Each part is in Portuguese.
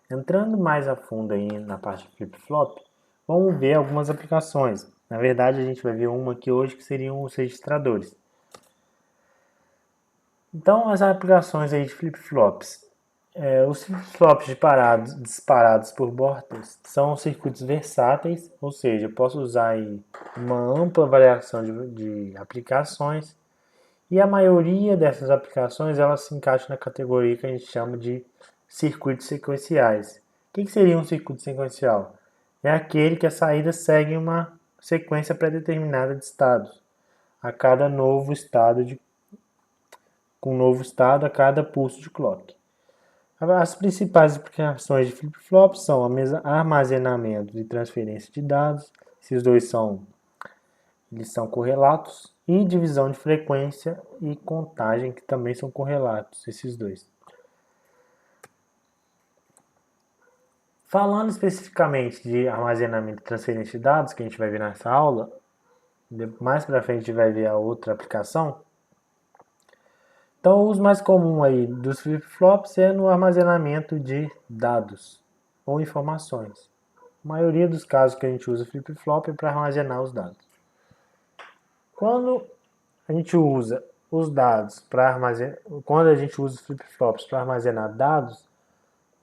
Entrando mais a fundo aí na parte de flip-flop, vamos ver algumas aplicações. Na verdade, a gente vai ver uma aqui hoje que seriam os registradores. Então, as aplicações aí de flip-flops. Os flip-flops disparados por bordas são circuitos versáteis, ou seja, eu posso usar aí uma ampla variação de aplicações. E a maioria dessas aplicações elas se encaixam na categoria que a gente chama de circuitos sequenciais. O que seria um circuito sequencial? É aquele que a saída segue uma sequência pré-determinada de estados, a cada novo estado com um novo estado a cada pulso de clock. As principais aplicações de flip-flop são armazenamento e transferência de dados. Esses dois eles são correlatos, e divisão de frequência e contagem, que também são correlatos, esses dois. Falando especificamente de armazenamento e transferência de dados, que a gente vai ver nessa aula, mais para frente a gente vai ver a outra aplicação. Então, o uso mais comum aí dos flip-flops é no armazenamento de dados ou informações. A maioria dos casos que a gente usa flip-flop é para armazenar os dados. Quando a gente usa os dados para armazenar, quando a gente usa os flip-flops para armazenar dados,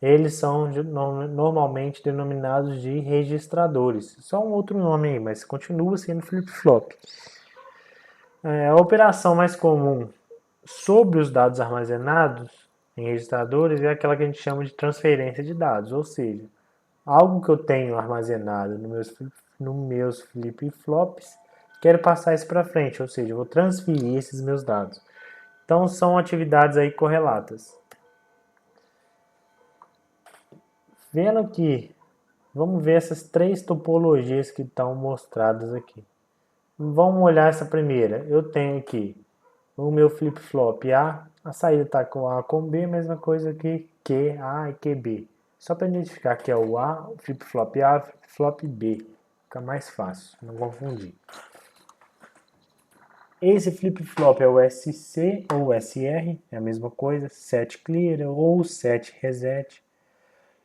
eles são normalmente denominados de registradores. Só um outro nome aí, mas continua sendo flip-flop. A operação mais comum sobre os dados armazenados em registradores é aquela que a gente chama de transferência de dados, ou seja, algo que eu tenho armazenado nos meus flip-flops, quero passar isso para frente, ou seja, eu vou transferir esses meus dados. Então são atividades aí correlatas. Vendo aqui, vamos ver essas três topologias que estão mostradas aqui. Vamos olhar essa primeira. Eu tenho aqui o meu flip-flop A saída está com A com B, mesma coisa que QA e QB. Só para identificar que é o A, o flip-flop A, o flip-flop B. Fica mais fácil, não confundir. Esse flip-flop é o SC ou SR, é a mesma coisa, set clear ou set reset.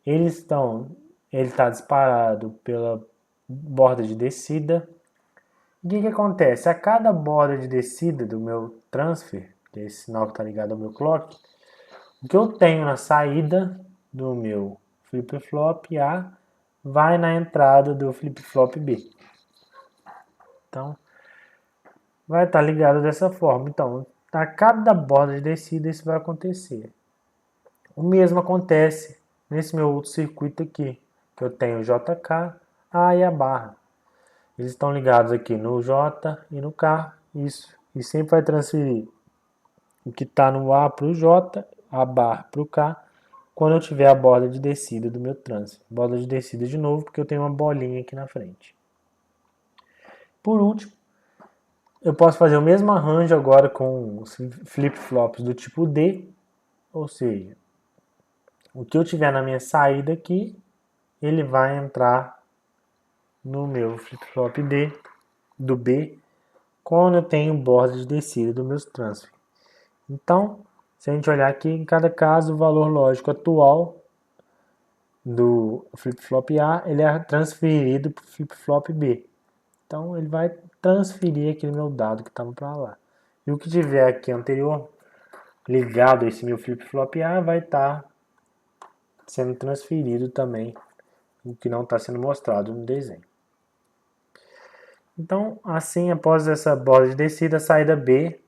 Ele está disparado pela borda de descida. O que acontece? A cada borda de descida do meu transfer, que é esse sinal que está ligado ao meu clock, o que eu tenho na saída do meu flip-flop A vai na entrada do flip-flop B. Então, vai estar ligado dessa forma. Então, a cada borda de descida isso vai acontecer. O mesmo acontece nesse meu outro circuito aqui, que eu tenho o JK, A e a barra. Eles estão ligados aqui no J e no K, isso. E sempre vai transferir o que está no A para o J, a barra para o K, quando eu tiver a borda de descida do meu transfer. Borda de descida de novo, porque eu tenho uma bolinha aqui na frente. Por último, eu posso fazer o mesmo arranjo agora com os flip-flops do tipo D, ou seja, o que eu tiver na minha saída aqui, ele vai entrar no meu flip-flop D, do B, quando eu tenho borda de descida dos meus transfer. Então, se a gente olhar aqui, em cada caso, o valor lógico atual do flip-flop A, ele é transferido para o flip-flop B. Então, ele vai transferir aquele meu dado que estava para lá. E o que tiver aqui anterior, ligado a esse meu flip-flop A, vai estar sendo transferido também, o que não está sendo mostrado no desenho. Então, assim, após essa borda de descida, a saída B,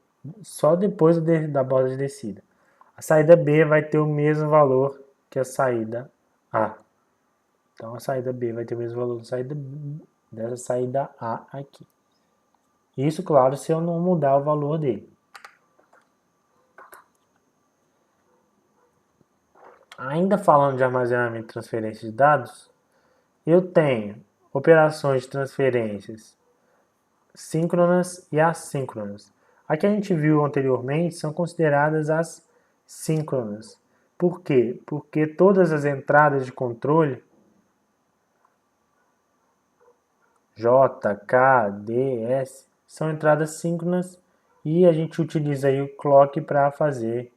só depois da borda de descida. A saída B vai ter o mesmo valor que a saída A. Então, a saída B vai ter o mesmo valor dessa saída A aqui. Isso, claro, se eu não mudar o valor dele. Ainda falando de armazenamento e transferência de dados, eu tenho operações de transferências síncronas e assíncronas. A que a gente viu anteriormente são consideradas as síncronas. Por quê? Porque todas as entradas de controle J, K, D, S são entradas síncronas e a gente utiliza aí o clock para fazer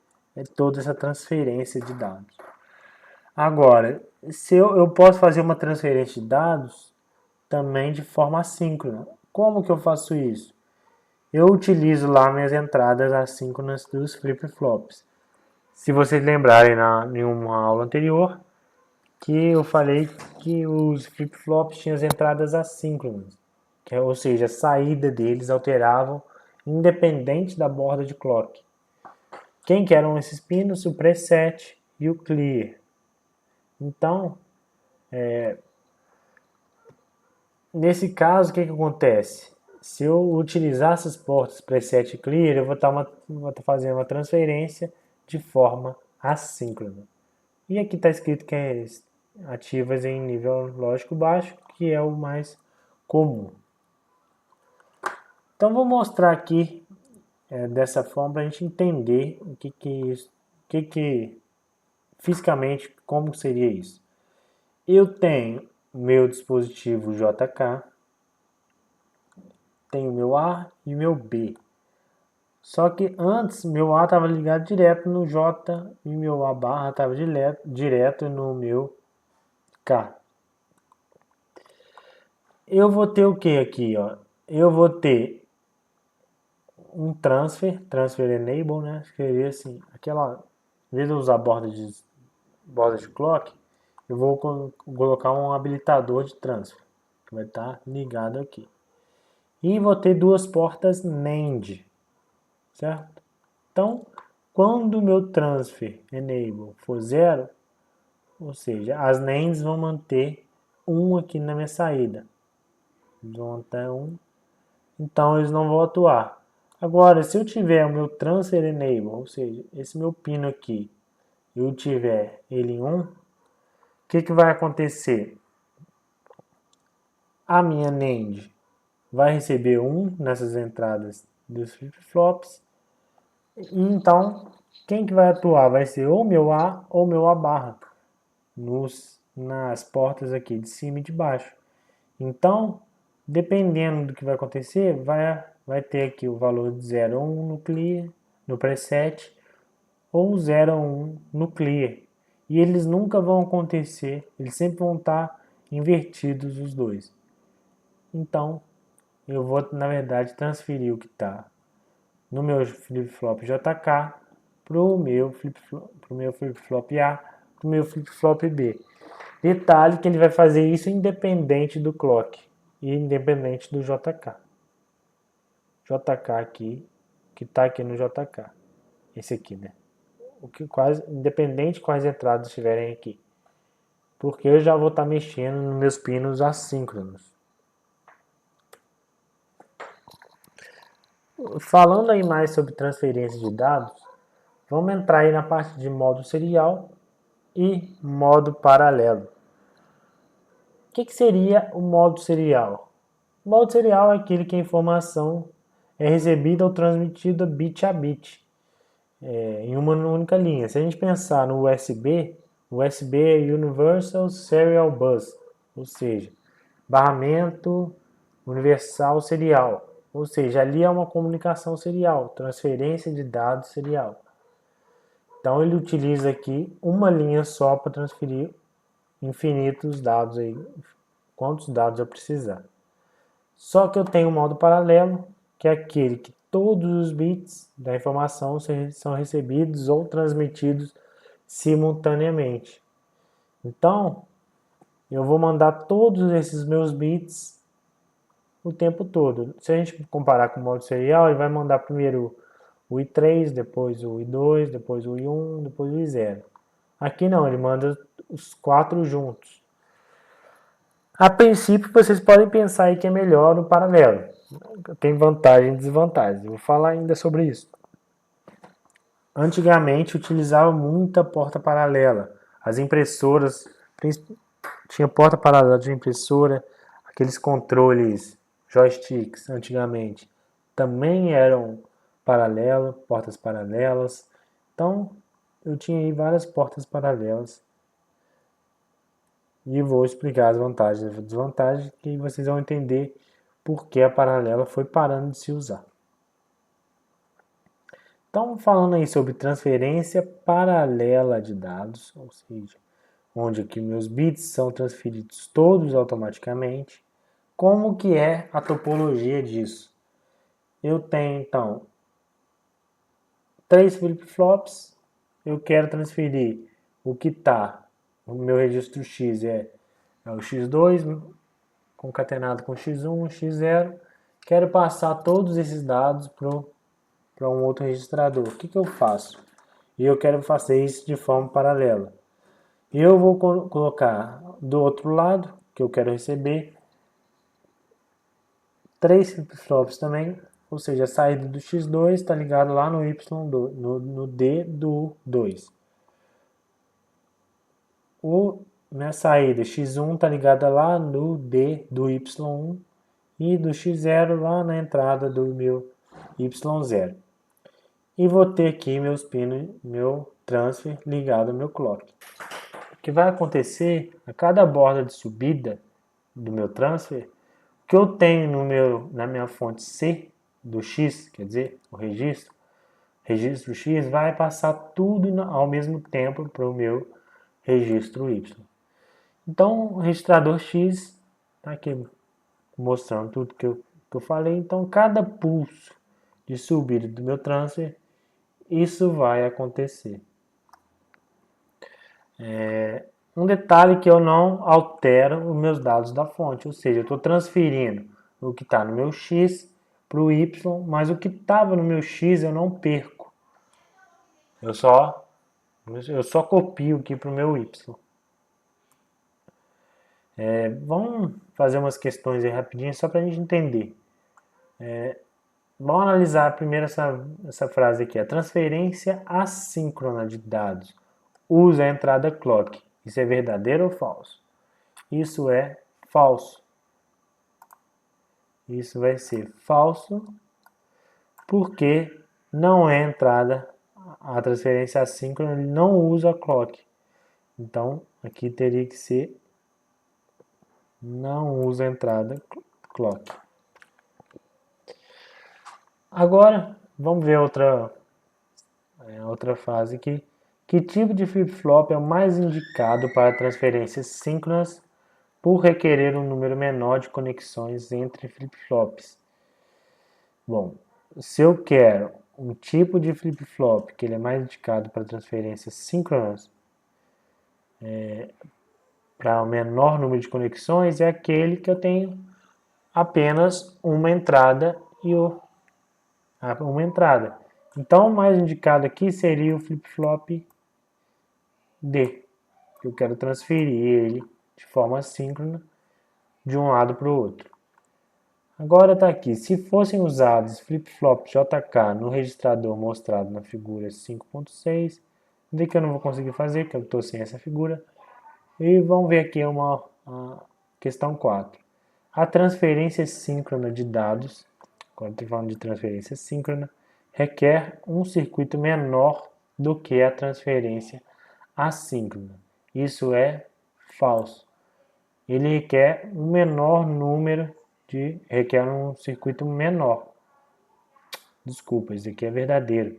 toda essa transferência de dados. Agora, Se eu posso fazer uma transferência de dados também de forma assíncrona. Como que eu faço isso? Eu utilizo lá minhas entradas assíncronas dos flip-flops. Se vocês lembrarem em uma aula anterior, que eu falei que os flip-flops tinham as entradas assíncronas, ou seja, a saída deles alteravam independente da borda de clock. Quem que eram esses pinos? O preset e o clear. Então, nesse caso, o que acontece? Se eu utilizar essas portas preset e clear, eu vou estar fazendo uma transferência de forma assíncrona. E aqui está escrito que é ativas em nível lógico baixo, que é o mais comum. Então vou mostrar aqui dessa forma para a gente entender o que fisicamente como seria isso. Eu tenho meu dispositivo JK, tenho meu A e meu B. Só que antes meu A estava ligado direto no J e meu A barra estava direto no meu K. Eu vou ter o que aqui, ó? Eu vou ter um transfer enable, né? Escrever assim, em vez de usar borda de clock, eu vou colocar um habilitador de transfer, que vai estar ligado aqui. E vou ter duas portas NAND, certo? Então, quando o meu transfer enable for 0, ou seja, as NANDs vão manter 1 aqui na minha saída. Vão ter 1. Então, eles não vão atuar. Agora, se eu tiver o meu transfer enable, ou seja, esse meu pino aqui, eu tiver ele em 1, o que vai acontecer? A minha NAND vai receber 1 nessas entradas dos flip-flops. E então, quem que vai atuar? Vai ser ou meu A ou meu A barra nas portas aqui de cima e de baixo. Então, dependendo do que vai acontecer, vai ter aqui o valor de 0 a 1 no clear, no preset, ou 0 a 1 no clear. E eles nunca vão acontecer, eles sempre vão estar invertidos os dois. Então, eu vou, na verdade, transferir o que está no meu flip-flop JK para o meu flip-flop A, para o meu flip-flop B. Detalhe que ele vai fazer isso independente do clock e independente do JK. JK aqui, que está aqui no JK. Esse aqui, né? Independente quais entradas estiverem aqui. Porque eu já vou estar mexendo nos meus pinos assíncronos. Falando aí mais sobre transferência de dados, vamos entrar aí na parte de modo serial e modo paralelo. O que seria o modo serial? O modo serial é aquele que a informação é recebida ou transmitida bit a bit, em uma única linha. Se a gente pensar no USB, o USB é Universal Serial Bus, ou seja, barramento universal serial. Ou seja, ali é uma comunicação serial, transferência de dados serial. Então ele utiliza aqui uma linha só para transferir infinitos dados aí, quantos dados eu precisar. Só que eu tenho um modo paralelo, que é aquele que todos os bits da informação são recebidos ou transmitidos simultaneamente. Então, eu vou mandar todos esses meus bits o tempo todo. Se a gente comparar com o modo serial, ele vai mandar primeiro o I3, depois o I2, depois o I1, depois o I0. Aqui não, ele manda os 4 juntos. A princípio, vocês podem pensar aí que é melhor no paralelo. Tem vantagem e desvantagem. Eu vou falar ainda sobre isso. Antigamente, utilizava muita porta paralela. As impressoras tinha porta paralela de impressora, aqueles controles joysticks antigamente também eram portas paralelas. Então, eu tinha aí várias portas paralelas. E vou explicar as vantagens e desvantagens que vocês vão entender por que a paralela foi parando de se usar. Então, falando aí sobre transferência paralela de dados, ou seja, onde aqui meus bits são transferidos todos automaticamente. Como que é a topologia disso? Eu tenho, então, 3 flip-flops, eu quero transferir o que está no meu registro X, é o X2 concatenado com X1, X0, quero passar todos esses dados para um outro registrador. O que eu faço? E eu quero fazer isso de forma paralela. Eu vou colocar do outro lado, que eu quero receber, 3 flip-flops também, ou seja, a saída do X2 está ligado lá no Y2, no D do 2. Minha saída X1 está ligada lá no D do Y1 e do X0 lá na entrada do meu Y0. E vou ter aqui meu transfer ligado ao meu clock. O que vai acontecer a cada borda de subida do meu transfer, o que eu tenho na minha fonte C do X, quer dizer, o registro X vai passar tudo ao mesmo tempo para o meu registro Y. Então, o registrador X está aqui mostrando tudo que eu falei. Então, cada pulso de subida do meu transfer, isso vai acontecer. Um detalhe que eu não altero os meus dados da fonte, ou seja, eu estou transferindo o que está no meu X para o Y, mas o que estava no meu X eu não perco. Eu só copio aqui para o meu Y. Vamos fazer umas questões aí rapidinho só para a gente entender. Vamos analisar primeiro essa frase aqui. A transferência assíncrona de dados usa a entrada clock. Isso é verdadeiro ou falso? Isso é falso. Isso vai ser falso porque não é entrada. A transferência assíncrona não usa a clock. Então, aqui teria que ser não usa a entrada clock. Agora, vamos ver outra fase aqui. Que tipo de flip-flop é o mais indicado para transferências síncronas por requerer um número menor de conexões entre flip-flops? Bom, se eu quero um tipo de flip-flop que ele é mais indicado para transferências síncronas, para o menor número de conexões, é aquele que eu tenho apenas uma entrada uma entrada. Então, o mais indicado aqui seria o flip-flop D, que eu quero transferir ele de forma síncrona de um lado para o outro. Agora está aqui, se fossem usados flip-flop JK no registrador mostrado na figura 5.6, que eu não vou conseguir fazer, porque eu estou sem essa figura. E vamos ver aqui a questão 4. A transferência síncrona de dados, quando estou falando de transferência síncrona, requer um circuito menor do que a transferência assíncrona. Isso é falso. Ele requer um menor número requer um circuito menor. Desculpa, isso aqui é verdadeiro.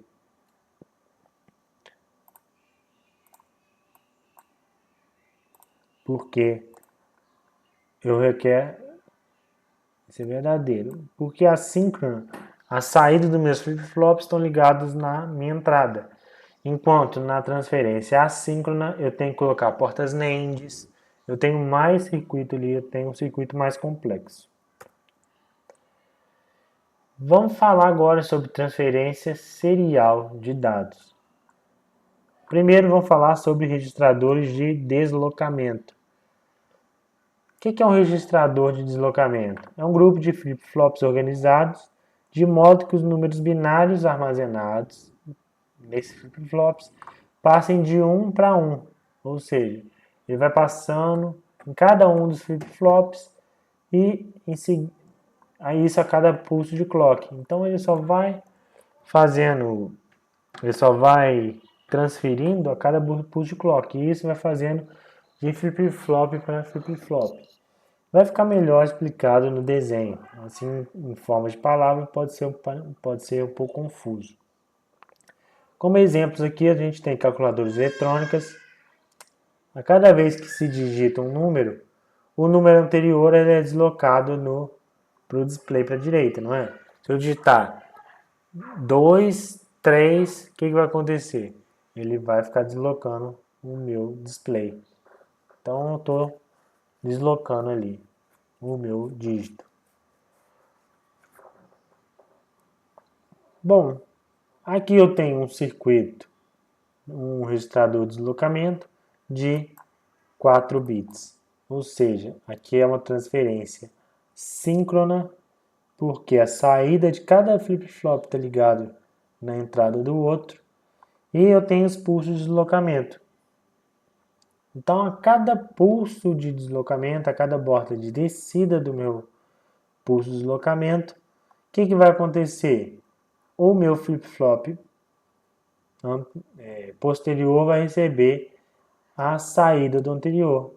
Porque eu requer isso é verdadeiro. Porque a síncrona, as saídas dos meus flip-flops estão ligadas na minha entrada. Enquanto na transferência assíncrona eu tenho que colocar portas NANDs, eu tenho mais circuito ali, eu tenho um circuito mais complexo. Vamos falar agora sobre transferência serial de dados. Primeiro vamos falar sobre registradores de deslocamento. O que é um registrador de deslocamento? É um grupo de flip-flops organizados de modo que os números binários armazenados nesses flip-flops passem de um para um. Ou seja, ele vai passando em cada um dos flip-flops e isso a cada pulso de clock. Então ele só vai transferindo a cada pulso de clock. E isso vai fazendo de flip-flop para flip-flop. Vai ficar melhor explicado no desenho. Assim, em forma de palavra, pode ser um pouco confuso. Como exemplos aqui, a gente tem calculadoras eletrônicas, A cada vez que se digita um número, o número anterior ele é deslocado para o display para a direita, não é? Se eu digitar 2, 3, o que vai acontecer? Ele vai ficar deslocando o meu display. Então eu estou deslocando ali o meu dígito. Bom, aqui eu tenho um circuito, um registrador de deslocamento de 4 bits. Ou seja, aqui é uma transferência síncrona, porque a saída de cada flip-flop está ligado na entrada do outro. E eu tenho os pulsos de deslocamento. Então, a cada pulso de deslocamento, a cada borda de descida do meu pulso de deslocamento, o que vai acontecer? O meu flip-flop posterior vai receber a saída do anterior.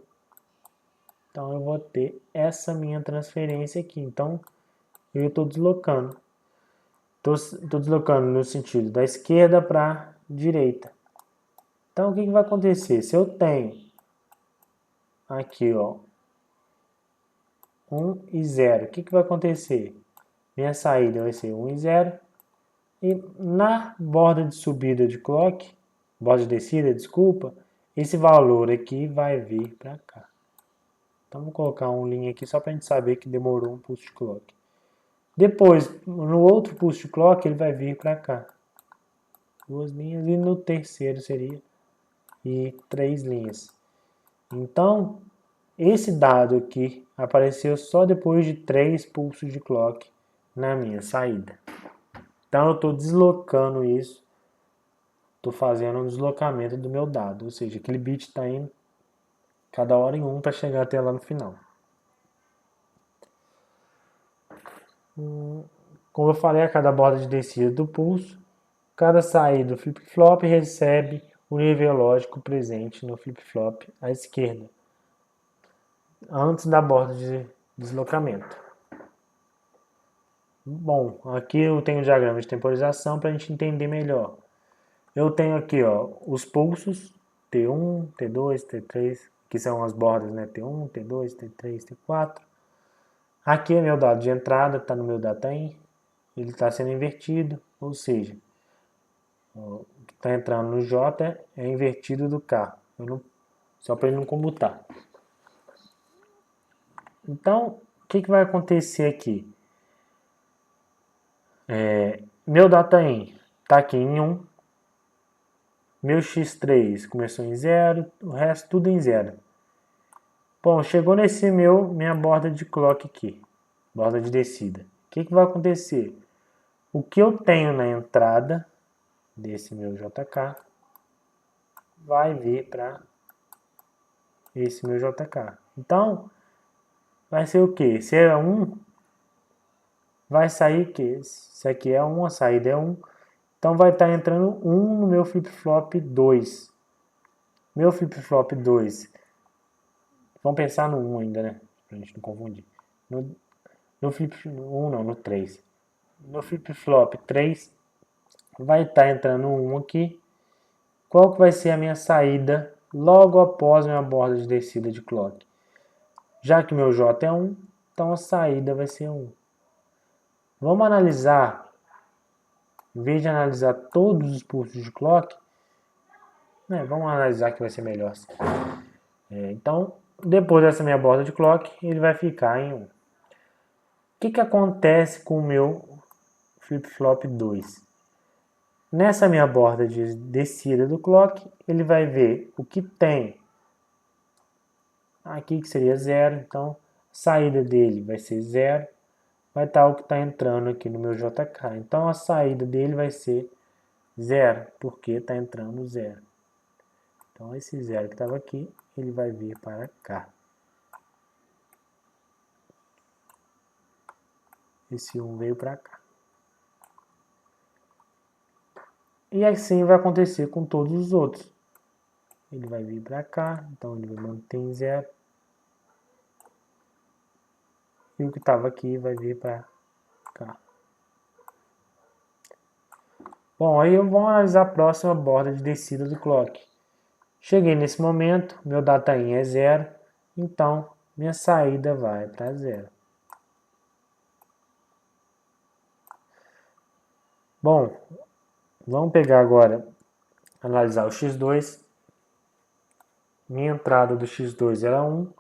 Então, eu vou ter essa minha transferência aqui. Então, eu estou deslocando. Estou deslocando no sentido da esquerda para a direita. Então, o que vai acontecer? Se eu tenho aqui, ó, 1 e 0, o que vai acontecer? Minha saída vai ser 1 e 0. E na borda de subida de clock, borda de descida, desculpa, esse valor aqui vai vir para cá. Então, vou colocar um linha aqui só para a gente saber que demorou um pulse de clock. Depois, no outro pulse de clock, ele vai vir para cá. 2 linhas e no terceiro seria e 3 linhas. Então, esse dado aqui apareceu só depois de 3 pulsos de clock na minha saída. Então, eu estou deslocando isso, estou fazendo um deslocamento do meu dado, ou seja, aquele bit está indo cada hora em um para chegar até lá no final. Como eu falei, a cada borda de descida do pulso, cada saída do flip-flop recebe o nível lógico presente no flip-flop à esquerda, antes da borda de deslocamento. Bom, aqui eu tenho o diagrama de temporização para a gente entender melhor. Eu tenho aqui, ó, os pulsos T1, T2, T3, que são as bordas, né? T1, T2, T3, T4. Aqui é meu dado de entrada, está no meu data-in, ele está sendo invertido, ou seja, o que está entrando no J é invertido do K, só para ele não commutar. Então, o que vai acontecer aqui? Meu data-in está aqui em 1, meu x3 começou em 0, o resto tudo em 0. Bom, chegou nesse minha borda de clock aqui, borda de descida. O que vai acontecer? O que eu tenho na entrada desse meu JK vai vir para esse meu JK. Então, vai ser o que? Se é 1, vai sair o que? Se aqui é 1, a saída é 1. Então, vai estar entrando 1 no meu flip-flop 2. Meu flip-flop 2. Vamos pensar no 1 ainda, né? Pra gente não confundir. No flip 1 não, no 3. No flip-flop 3 vai estar entrando 1 aqui. Qual que vai ser a minha saída logo após minha borda de descida de clock? Já que meu J é 1, então a saída vai ser 1. Vamos analisar, em vez de analisar todos os pulsos de clock, vamos analisar que vai ser melhor. Então, depois dessa minha borda de clock, ele vai ficar em 1. O que acontece com o meu flip-flop 2? Nessa minha borda de descida do clock, ele vai ver o que tem aqui, que seria 0. Então, a saída dele vai ser 0. Vai estar o que está entrando aqui no meu JK. Então, a saída dele vai ser 0, porque está entrando 0. Então, esse 0 que estava aqui, ele vai vir para cá. Esse 1 veio para cá. E assim vai acontecer com todos os outros. Ele vai vir para cá, então ele vai manter em 0. E o que estava aqui vai vir para cá. Bom, aí vamos analisar a próxima borda de descida do clock. Cheguei nesse momento, meu dataim é 0, então minha saída vai para 0. Bom, vamos pegar agora, analisar o x2. Minha entrada do x2 era 1,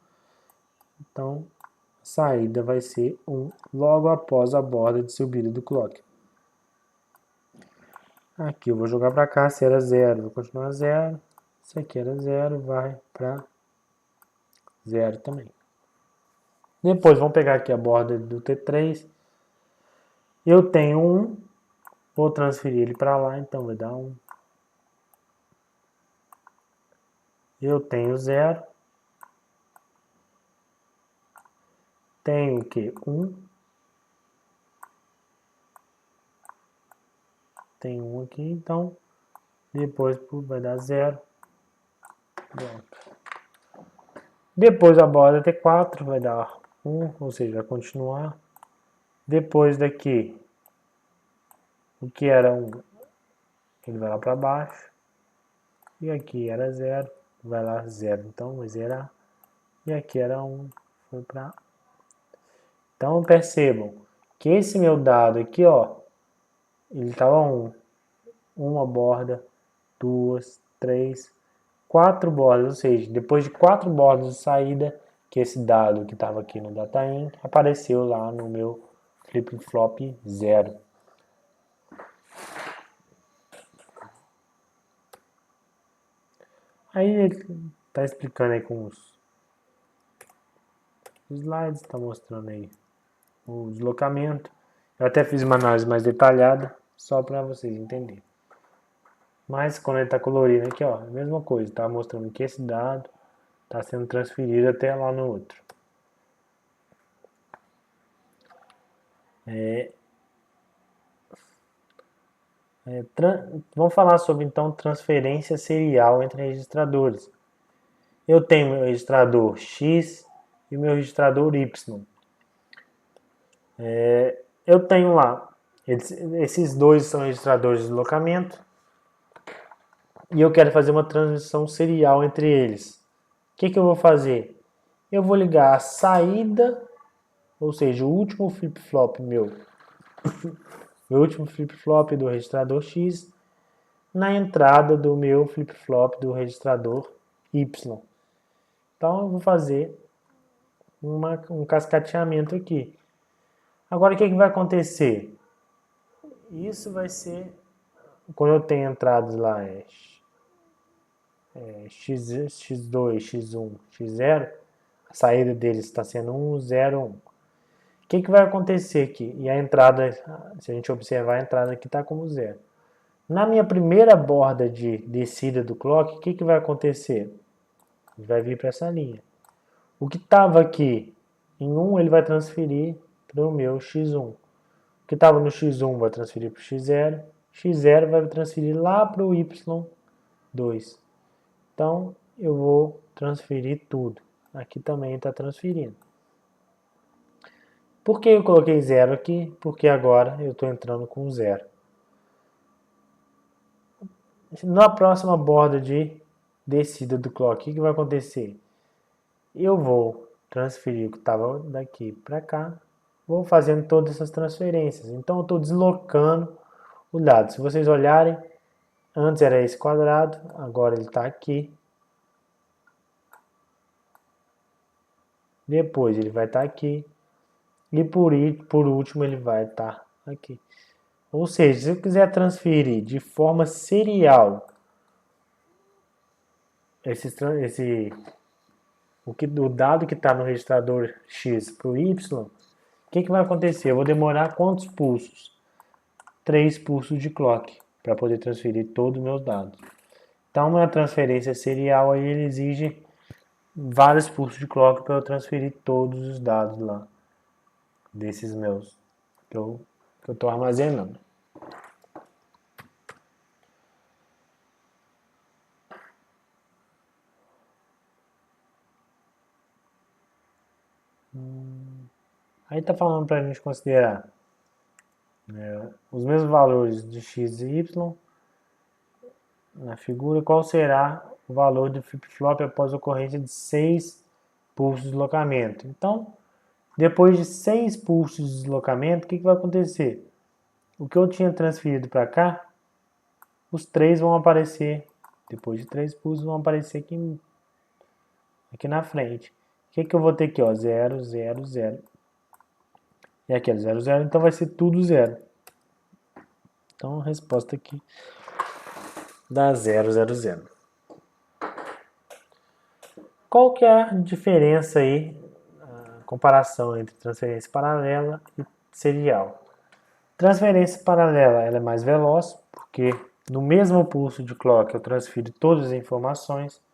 então a saída vai ser 1 logo após a borda de subida do clock. Aqui eu vou jogar para cá, se era 0, vou continuar 0. Se aqui era 0, vai para 0 também. Depois vamos pegar aqui a borda do T3. Eu tenho 1, vou transferir ele para lá, então vai dar 1. Eu tenho 0. Tenho o que? 1. Tem 1 aqui, então depois vai dar 0. Depois a borda T4 vai dar 1, ou seja, vai continuar. Depois daqui, o que era 1, ele vai lá para baixo. E aqui era 0, vai lá 0, então vai zerar. E aqui era 1, foi para... Então percebam que esse meu dado aqui, ó, ele estava 1. Uma borda, 2, 3, 4 bordas, ou seja, depois de 4 bordas de saída, que esse dado que estava aqui no dataim apareceu lá no meu flip-flop 0. Aí ele está explicando aí com os slides, está mostrando aí o deslocamento. Eu até fiz uma análise mais detalhada, só para vocês entenderem. Mas quando ele está colorido aqui, ó, a mesma coisa, está mostrando que esse dado está sendo transferido até lá no outro. Vamos falar sobre então transferência serial entre registradores. Eu tenho meu registrador X e o meu registrador Y. Eu tenho lá, esses dois são registradores de deslocamento e eu quero fazer uma transmissão serial entre eles. O que eu vou fazer? Eu vou ligar a saída, ou seja, o último flip-flop meu último flip-flop do registrador X na entrada do meu flip-flop do registrador Y. Então eu vou fazer um cascateamento aqui. Agora o que vai acontecer? Isso vai ser, quando eu tenho entradas lá, X2, X1, X0, a saída deles está sendo 1, 0, 1. O que vai acontecer aqui? E a entrada, se a gente observar, a entrada aqui está como 0. Na minha primeira borda de descida do clock, o que vai acontecer? Ele vai vir para essa linha. O que estava aqui em 1, ele vai transferir para o meu X1. O que estava no X1 vai transferir para o X0. X0 vai transferir lá para o Y2. Então, eu vou transferir tudo. Aqui também está transferindo. Por que eu coloquei 0 aqui? Porque agora eu estou entrando com 0. Na próxima borda de descida do clock, o que vai acontecer? Eu vou transferir o que estava daqui para cá, vou fazendo todas essas transferências. Então eu estou deslocando o dado. Se vocês olharem, antes era esse quadrado, agora ele está aqui. Depois ele vai estar aqui. E por último ele vai estar aqui. Ou seja, se eu quiser transferir de forma serial o dado que está no registrador X para o Y, o que vai acontecer? Eu vou demorar quantos pulsos? 3 pulsos de clock para poder transferir todos os meus dados. Então, uma transferência serial aí ele exige vários pulsos de clock para eu transferir todos os dados lá desses meus que eu estou armazenando. Aí está falando para a gente considerar os mesmos valores de x e y na figura, qual será o valor do flip-flop após a ocorrência de 6 pulsos de deslocamento. Então, depois de 6 pulsos de deslocamento, o que vai acontecer? O que eu tinha transferido para cá, os 3 vão aparecer, depois de 3 pulsos, vão aparecer aqui na frente. O que eu vou ter aqui? 0, 0, 0. E aqui é 0, 0, então vai ser tudo 0. Então a resposta aqui dá 0, 0, 0. Qual que é a diferença aí, a comparação entre transferência paralela e serial? Transferência paralela ela é mais veloz, porque no mesmo pulso de clock eu transfiro todas as informações.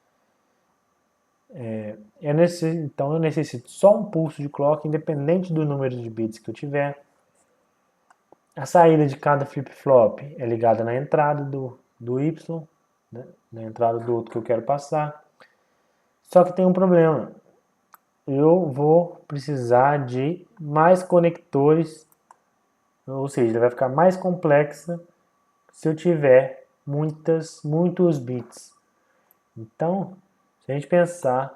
Então eu necessito só um pulso de clock, independente do número de bits que eu tiver. A saída de cada flip-flop é ligada na entrada do Y, né? Na entrada do outro que eu quero passar. Só que tem um problema. Eu vou precisar de mais conectores, ou seja, vai ficar mais complexa se eu tiver muitos bits. Então, se a gente pensar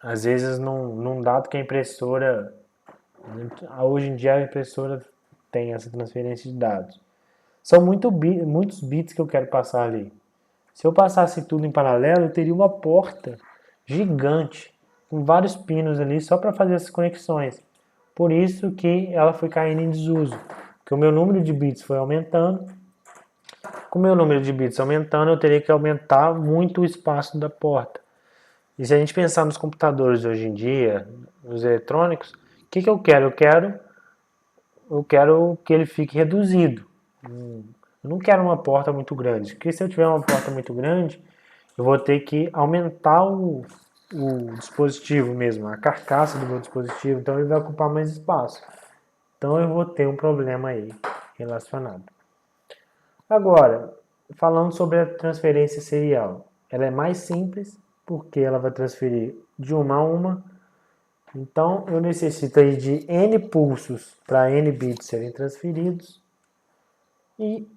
às vezes num dado que a impressora, hoje em dia a impressora tem essa transferência de dados. São muitos bits que eu quero passar ali. Se eu passasse tudo em paralelo, eu teria uma porta gigante, com vários pinos ali, só para fazer essas conexões. Por isso que ela foi caindo em desuso. Porque o meu número de bits foi aumentando. Com o meu número de bits aumentando, eu teria que aumentar muito o espaço da porta. E se a gente pensar nos computadores de hoje em dia, nos eletrônicos, o que eu quero? Eu quero que ele fique reduzido. Eu não quero uma porta muito grande, porque se eu tiver uma porta muito grande, eu vou ter que aumentar o dispositivo mesmo, a carcaça do meu dispositivo, então ele vai ocupar mais espaço. Então eu vou ter um problema aí relacionado. Agora, falando sobre a transferência serial, ela é mais simples porque ela vai transferir de uma a uma. Então eu necessito aí de N pulsos para N bits serem transferidos e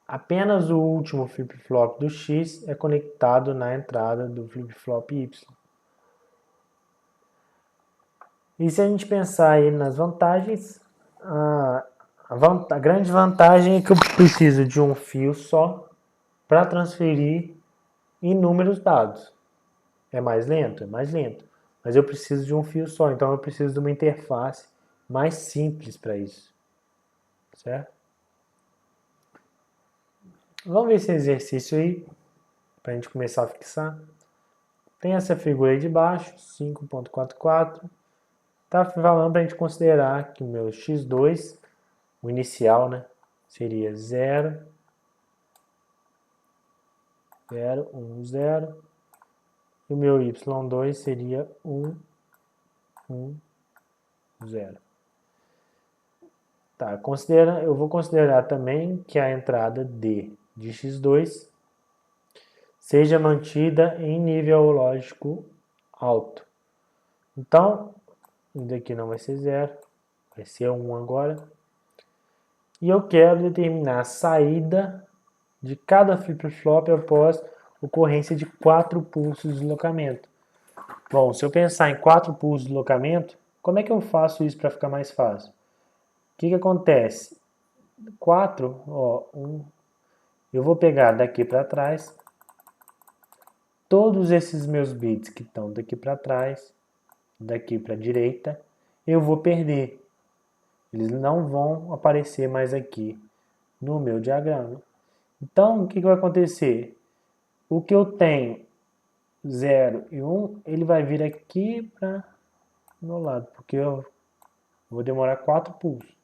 apenas o último flip-flop do X é conectado na entrada do flip-flop Y. E se a gente pensar aí nas vantagens, a grande vantagem é que eu preciso de um fio só para transferir inúmeros dados. É mais lento? É mais lento. Mas eu preciso de um fio só, então eu preciso de uma interface mais simples para isso. Certo? Vamos ver esse exercício aí, para a gente começar a fixar. Tem essa figura aí de baixo, 5.44. Está falando para a gente considerar que o meu x2, o inicial, né, seria 0, 0, 1, 0. E o meu y2 seria 1, 1, 0. Tá, eu vou considerar também que a entrada D de x2 seja mantida em nível lógico alto. Então, isso daqui não vai ser 0, vai ser 1 agora. E eu quero determinar a saída de cada flip-flop após ocorrência de 4 pulsos de deslocamento. Bom, se eu pensar em 4 pulsos de deslocamento, como é que eu faço isso para ficar mais fácil? O que acontece? 4, ó, 1, eu vou pegar daqui para trás todos esses meus bits que estão daqui para trás, daqui para a direita, eu vou perder. Eles não vão aparecer mais aqui no meu diagrama. Então, o que vai acontecer? O que eu tenho 0 e 1, ele vai vir aqui para o meu lado, porque eu vou demorar 4 pulsos.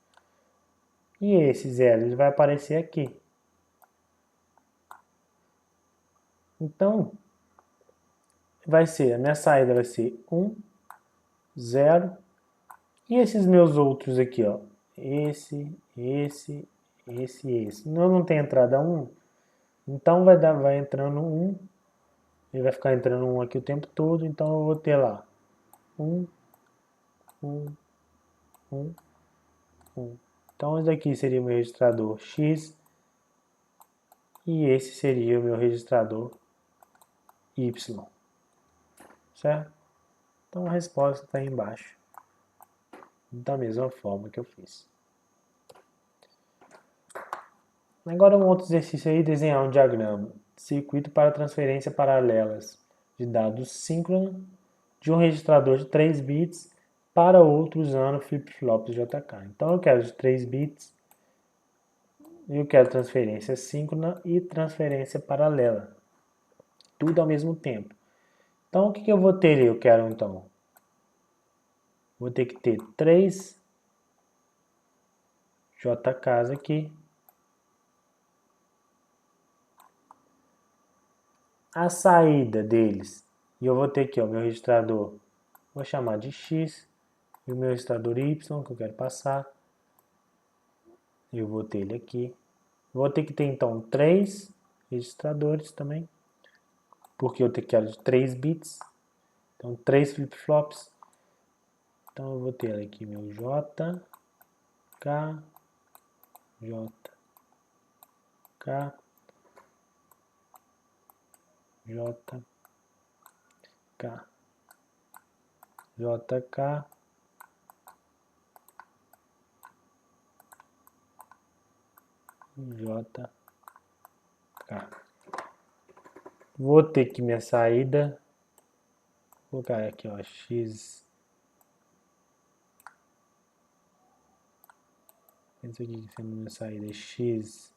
E esse 0, ele vai aparecer aqui. Então, a minha saída vai ser 1, 0. E esses meus outros aqui, ó. Esse. Não tem entrada 1. Então vai entrando 1. Ele vai ficar entrando 1 aqui o tempo todo. Então eu vou ter lá 1, 1, 1, 1. Então esse daqui seria o meu registrador X. e esse seria o meu registrador Y, certo? Então a resposta está aí embaixo, da mesma forma que eu fiz. Agora um outro exercício aí, desenhar um diagrama de circuito para transferência paralelas de dados síncronos de um registrador de 3 bits para outro usando flip-flops JK. Então eu quero de 3 bits, eu quero transferência síncrona e transferência paralela, tudo ao mesmo tempo. Então o que eu vou ter? Eu quero então, vou ter que ter 3 JKs aqui. A saída deles, e eu vou ter aqui o meu registrador, vou chamar de X, e o meu registrador Y, que eu quero passar, eu vou ter ele aqui. Vou ter que ter então 3 registradores também, porque eu quero de 3 bits, então 3 flip-flops. Então eu vou ter aqui meu J, K, J, K, J, K, J, K, J, K. Vou ter que minha saída, vou colocar aqui ó, X. Isso aqui sendo minha saída X2,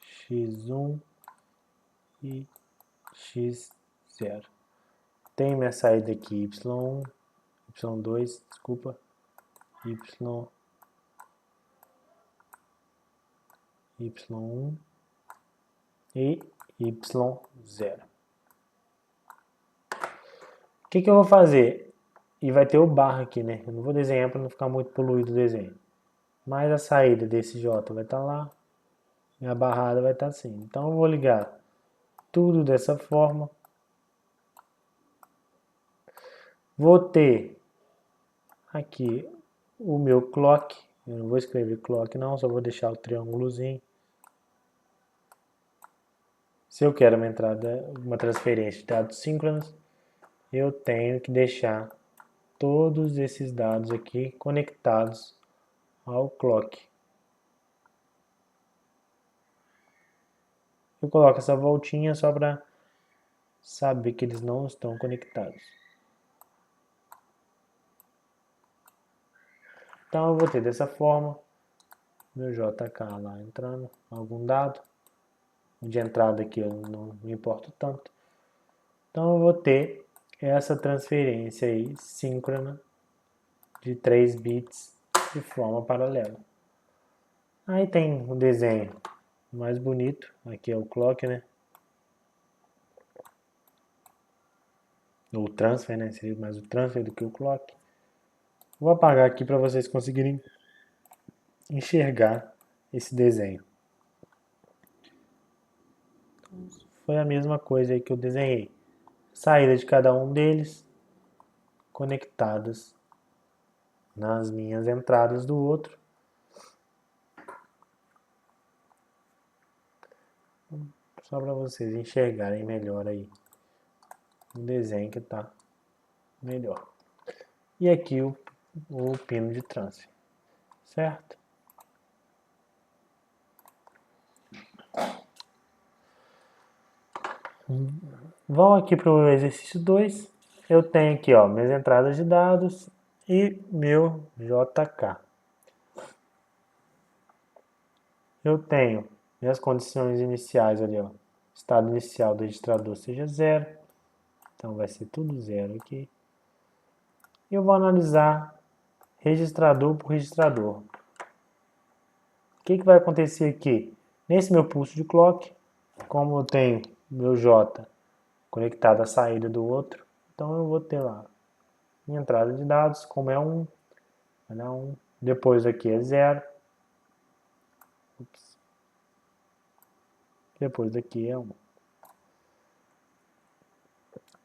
X1 e X0. Tem minha saída aqui Y1, Y2, desculpa, Y1 e Y0. O que eu vou fazer? E vai ter o barra aqui, né? Eu não vou desenhar para não ficar muito poluído o desenho. Mas a saída desse J vai estar lá e a barrada vai estar assim. Então eu vou ligar tudo dessa forma. Vou ter aqui o meu clock. Eu não vou escrever clock não, só vou deixar o triângulozinho. Se eu quero uma entrada, uma transferência de dados síncronos, eu tenho que deixar todos esses dados aqui conectados ao clock. Eu coloco essa voltinha só para saber que eles não estão conectados. Então eu vou ter dessa forma, meu JK lá entrando, algum dado. De entrada aqui eu não me importo tanto. Então eu vou ter essa transferência aí síncrona de 3 bits de forma paralela. Aí tem o desenho mais bonito, aqui é o clock, né? Ou transfer, né? Seria mais o transfer do que o clock. Vou apagar aqui para vocês conseguirem enxergar esse desenho. Foi a mesma coisa aí que eu desenhei. Saída de cada um deles conectadas nas minhas entradas do outro. Só para vocês enxergarem melhor aí o desenho que está melhor. E aqui o pino de transfer, certo? Vamos aqui para o exercício 2. Eu tenho aqui ó, minhas entradas de dados e meu JK. Eu tenho minhas condições iniciais ali, ó. Estado inicial do registrador seja 0. Então vai ser tudo 0 aqui. E eu vou analisar registrador por registrador. O que vai acontecer aqui? Nesse meu pulso de clock, como eu tenho meu J conectado à saída do outro, então eu vou ter lá minha entrada de dados, como é 1, vai dar 1. Depois aqui é 0. Depois daqui é 1.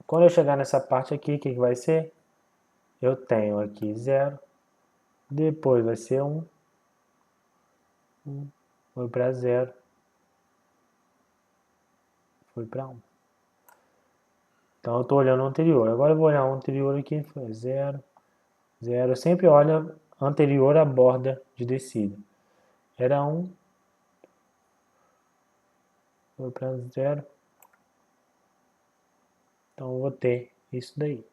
Quando eu chegar nessa parte aqui, o que vai ser? Eu tenho aqui 0. Depois vai ser 1. foi para 0, foi para 1. Então eu estou olhando o anterior. Agora eu vou olhar o anterior aqui, foi 0, 0. Eu sempre olho anterior à borda de descida. Era 1, foi para 0. Então eu vou ter isso daí.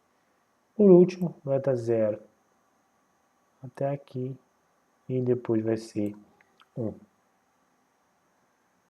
Por último, vai estar 0 até aqui. E depois vai ser 1.